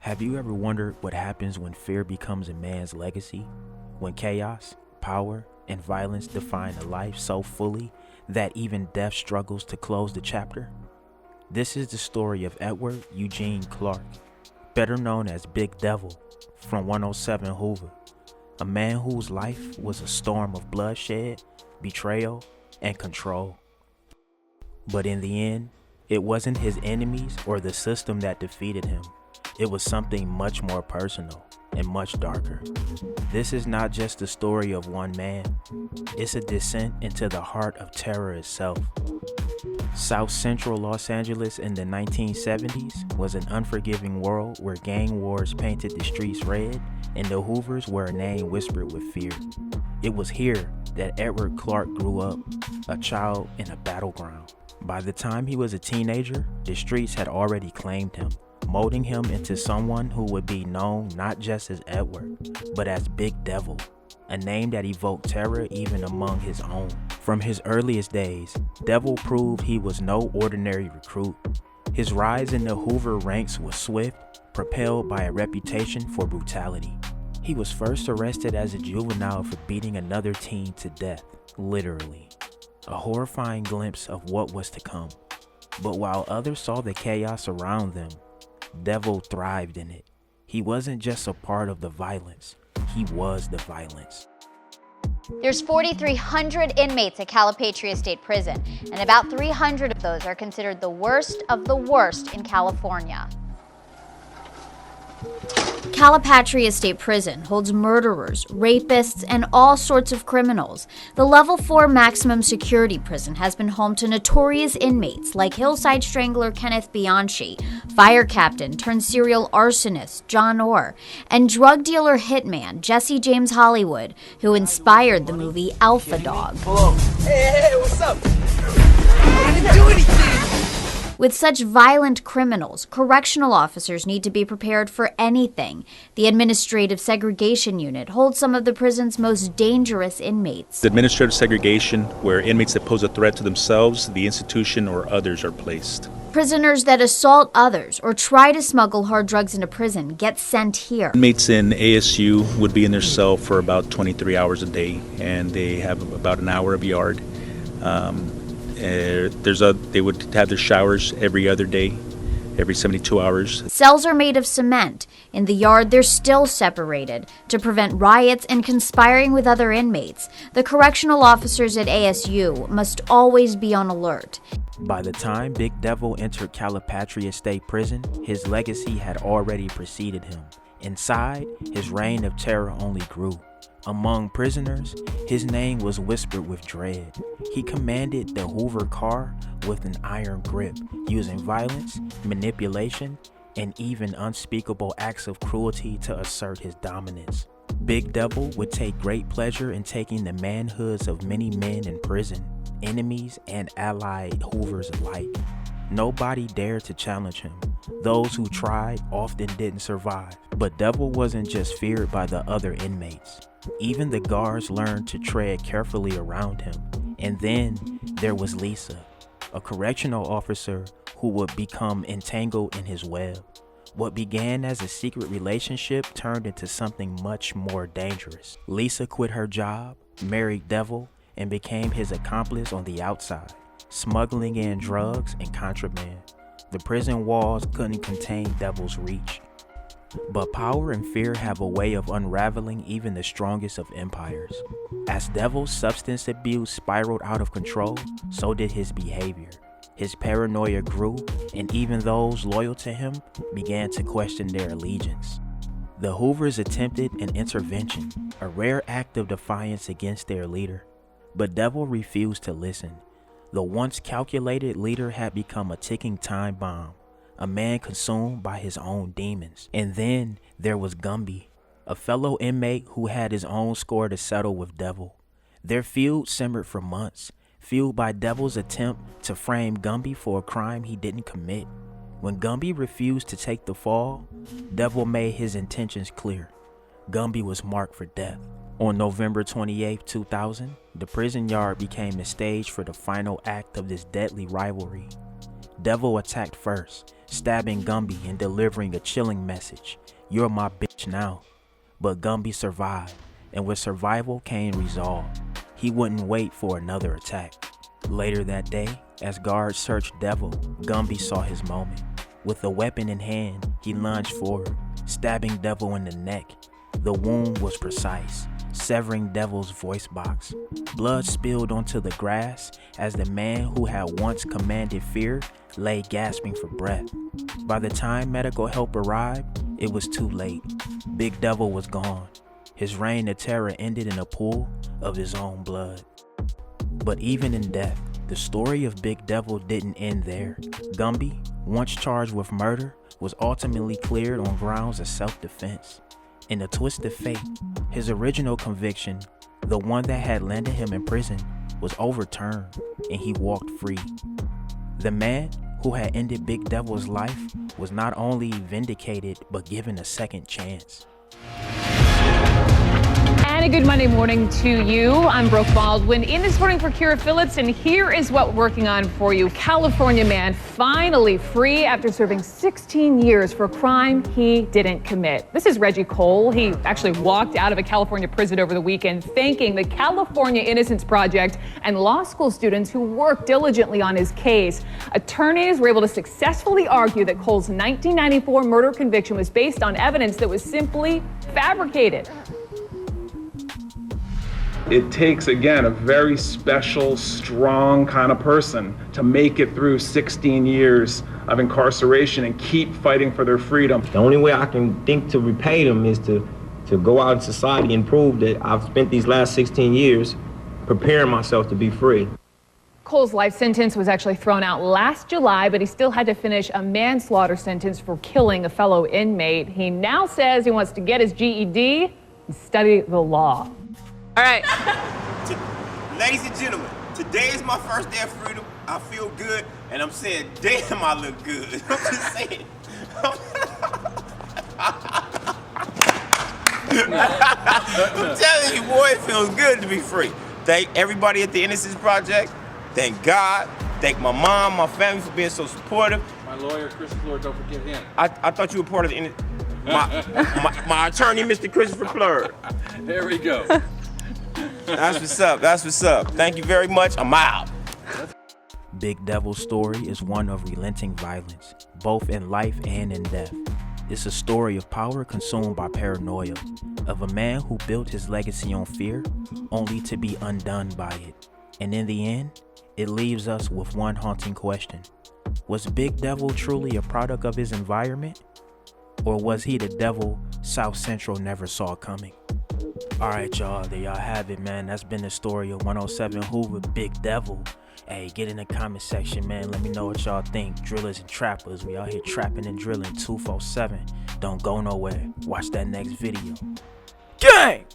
Have you ever wondered what happens when fear becomes a man's legacy? When chaos, power, and violence define a life so fully that even death struggles to close the chapter? This is the story of Edward Eugene Clark, better known as Big Devil, from 107 Hoover, a man whose life was a storm of bloodshed, betrayal, and control. But in the end, it wasn't his enemies or the system that defeated him. It was something much more personal and much darker. This is not just the story of one man. It's a descent into the heart of terror itself. South Central Los Angeles in the 1970s was an unforgiving world where gang wars painted the streets red and the Hoovers were a name whispered with fear. It was here that Edward Clark grew up, a child in a battleground. By the time he was a teenager, the streets had already claimed him, molding him into someone who would be known not just as Edward, but as Big Devil, a name that evoked terror even among his own. From his earliest days, Devil proved he was no ordinary recruit. His rise in the Hoover ranks was swift, propelled by a reputation for brutality. He was first arrested as a juvenile for beating another teen to death, literally. A horrifying glimpse of what was to come. But while others saw the chaos around them, Devil thrived in it. He wasn't just a part of the violence, he was the violence. There's 4,300 inmates at Calipatria State Prison, and about 300 of those are considered the worst of the worst in California. Calipatria State Prison holds murderers, rapists, and all sorts of criminals. The Level 4 maximum security prison has been home to notorious inmates like hillside strangler Kenneth Bianchi, fire captain turned serial arsonist John Orr, and drug dealer hitman Jesse James Hollywood, who inspired the movie Alpha Dog. Hello. Hey, what's up? I didn't do anything! With such violent criminals, correctional officers need to be prepared for anything. The Administrative Segregation Unit holds some of the prison's most dangerous inmates. The administrative segregation, where inmates that pose a threat to themselves, the institution, or others are placed. Prisoners that assault others or try to smuggle hard drugs into prison get sent here. Inmates in ASU would be in their cell for about 23 hours a day, and they have about an hour of yard. They would have their showers every other day, every 72 hours. Cells are made of cement. In the yard, they're still separated to prevent riots and conspiring with other inmates. The correctional officers at ASU must always be on alert. By the time Big Devil entered Calipatria State Prison, his legacy had already preceded him. Inside, his reign of terror only grew. Among prisoners, his name was whispered with dread. He commanded the Hoover car with an iron grip, using violence, manipulation, and even unspeakable acts of cruelty to assert his dominance. Big Devil would take great pleasure in taking the manhoods of many men in prison, enemies and allied Hoovers alike. Nobody dared to challenge him. Those who tried often didn't survive. But Devil wasn't just feared by the other inmates. Even the guards learned to tread carefully around him. And then there was Lisa, a correctional officer who would become entangled in his web. What began as a secret relationship turned into something much more dangerous. Lisa quit her job, married Devil, and became his accomplice on the outside, smuggling in drugs and contraband. The prison walls couldn't contain Devil's reach. But power and fear have a way of unraveling even the strongest of empires. As Devil's substance abuse spiraled out of control, so did his behavior. His paranoia grew, and even those loyal to him began to question their allegiance. The Hoovers attempted an intervention, a rare act of defiance against their leader. But Devil refused to listen. The once calculated leader had become a ticking time bomb, a man consumed by his own demons. And then there was Gumby, a fellow inmate who had his own score to settle with Devil. Their feud simmered for months, fueled by Devil's attempt to frame Gumby for a crime he didn't commit. When Gumby refused to take the fall, Devil made his intentions clear. Gumby was marked for death. On November 28, 2000, the prison yard became the stage for the final act of this deadly rivalry. Devil attacked first, stabbing Gumby and delivering a chilling message. You're my bitch now. But Gumby survived, and with survival came resolve. He wouldn't wait for another attack. Later that day, as guards searched Devil, Gumby saw his moment. With a weapon in hand, he lunged forward, stabbing Devil in the neck. The wound was precise, severing Devil's voice box. Blood spilled onto the grass as the man who had once commanded fear lay gasping for breath. By the time medical help arrived, it was too late. Big Devil was gone. His reign of terror ended in a pool of his own blood. But even in death, the story of Big Devil didn't end there. Gumby, once charged with murder, was ultimately cleared on grounds of self-defense. In a twist of fate, his original conviction, the one that had landed him in prison, was overturned and he walked free. The man who had ended Big Devil's life was not only vindicated but given a second chance. And a good Monday morning to you. I'm Brooke Baldwin in this morning for Kira Phillips, and here is what we're working on for you. California man finally free after serving 16 years for a crime he didn't commit. This is Reggie Cole. He actually walked out of a California prison over the weekend, thanking the California Innocence Project and law school students who worked diligently on his case. Attorneys were able to successfully argue that Cole's 1994 murder conviction was based on evidence that was simply fabricated. It takes, again, a very special, strong kind of person to make it through 16 years of incarceration and keep fighting for their freedom. The only way I can think to repay them is to go out in society and prove that I've spent these last 16 years preparing myself to be free. Cole's life sentence was actually thrown out last July, but he still had to finish a manslaughter sentence for killing a fellow inmate. He now says he wants to get his GED and study the law. All right. Ladies and gentlemen, today is my first day of freedom. I feel good, and I'm saying, damn, I look good. I'm just saying. I'm telling you, boy, it feels good to be free. Thank everybody at the Innocence Project. Thank God. Thank my mom, my family for being so supportive. My lawyer, Chris Fleur, don't forget him. I thought you were part of the my attorney, Mr. Christopher Fleur. There we go. That's what's up. That's what's up. Thank you very much. I'm out. Big Devil's story is one of relenting violence, both in life and in death. It's a story of power consumed by paranoia, of a man who built his legacy on fear, only to be undone by it. And in the end, it leaves us with one haunting question. Was Big Devil truly a product of his environment? Or was he the devil South Central never saw coming? Alright y'all, there y'all have it, man. That's been the story of 107 Hoover, Big Devil. Hey, get in the comment section, man. Let me know what y'all think. Drillers and trappers, we out here trapping and drilling 247. Don't go nowhere. Watch that next video. Gang!